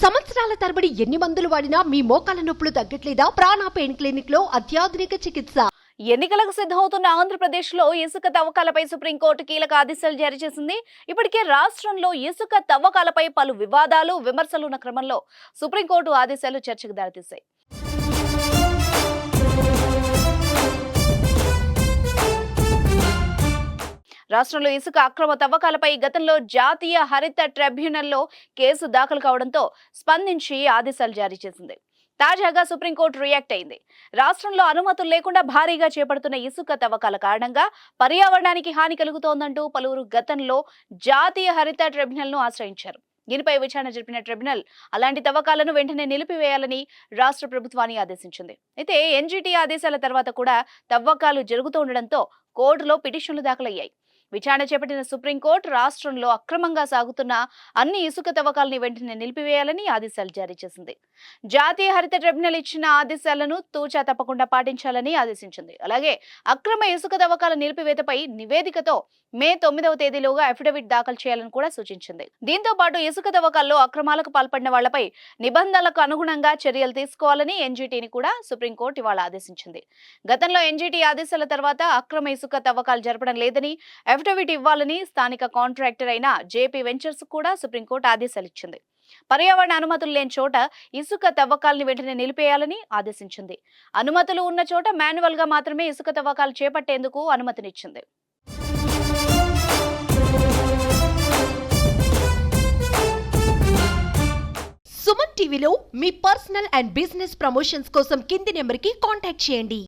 సంవత్సరాల తరబడి ఎన్ని మందులు వాడినా మీ మోకాల నొప్పులు తగ్గట్లేదా? ప్రాణ పెయిన్ క్లినిక్ లో అత్యాధునిక చికిత్స. ఎన్నికలకు సిద్ధమవుతున్న ఆంధ్రప్రదేశ్లో ఇసుక తవ్వకాలపై సుప్రీంకోర్టు కీలక ఆదేశాలు జారీ చేసింది. ఇప్పటికే రాష్ట్రంలో ఇసుక తవ్వకాలపై పలు వివాదాలు, విమర్శలు ఉన్న క్రమంలో సుప్రీంకోర్టు ఆదేశాలు చర్చకు దారితీశాయి. రాష్ట్రంలో ఇసుక అక్రమ తవ్వకాలపై గతంలో జాతీయ హరిత ట్రిబ్యునల్లో కేసు దాఖలు కావడంతో స్పందించి ఆదేశాలు జారీ చేసింది. తాజాగా సుప్రీంకోర్టు రియాక్ట్ అయింది. రాష్ట్రంలో అనుమతులు లేకుండా భారీగా చేపడుతున్న ఇసుక తవ్వకాల కారణంగా పర్యావరణానికి హాని కలుగుతోందంటూ పలువురు గతంలో జాతీయ హరిత ట్రిబ్యునల్ను ఆశ్రయించారు. దీనిపై విచారణ జరిపిన ట్రిబ్యునల్ అలాంటి తవ్వకాలను వెంటనే నిలిపివేయాలని రాష్ట్ర ప్రభుత్వాన్ని ఆదేశించింది. అయితే ఎన్జీటీ ఆదేశాల తర్వాత కూడా తవ్వకాలు జరుగుతుండటంతో కోర్టులో పిటిషన్లు దాఖలయ్యాయి. విచారణ చేపట్టిన సుప్రీంకోర్టు రాష్ట్రంలో అక్రమంగా సాగుతున్న అన్ని ఇసుక తవ్వకాలని వెంటనే నిలిపివేయాలని ఆదేశాలు జారీ చేసింది. జాతీయ హరిత ట్రిబ్యునల్ ఇచ్చిన ఆదేశాలను తూచా తప్పకుండా పాటించాలని ఆదేశించింది. అలాగే అక్రమ ఇసుక తవ్వకాల నిలిపివేతపై నివేదికతో మే 9వ తేదీలోగా అఫిడవిట్ దాఖలు చేయాలని కూడా సూచించింది. దీంతో పాటు ఇసుక తవ్వకాల్లో అక్రమాలకు పాల్పడిన వాళ్లపై నిబంధనలకు అనుగుణంగా చర్యలు తీసుకోవాలని ఎన్జీటీని కూడా సుప్రీంకోర్టు ఇవాళ ఆదేశించింది. గతంలో ఎన్జీటీ ఆదేశాల తర్వాత అక్రమ ఇసుక తవ్వకాలు జరపడం లేదని అఫిడవిట్ ఇవ్వాలని స్థానిక కాంట్రాక్టర్ అయిన జేపీ వెంచర్స్ కూడా సుప్రీంకోర్టు ఆదేశాలు ఇచ్చింది. పర్యావరణ అనుమతులు లేని చోట ఇసుక తవ్వకాలను వెంటనే నిలిపేయాలని ఆదేశించింది. అనుమతులు ఉన్న చోట మాన్యువల్ గా మాత్రమే ఇసుక తవ్వకాలు చేపట్టేందుకు అనుమతినిచ్చింది. సుమన్ టీవీలో మీ పర్సనల్ అండ్ బిజినెస్ ప్రమోషన్స్ కోసం కింది నెంబర్కి కాంటాక్ట్ చేయండి.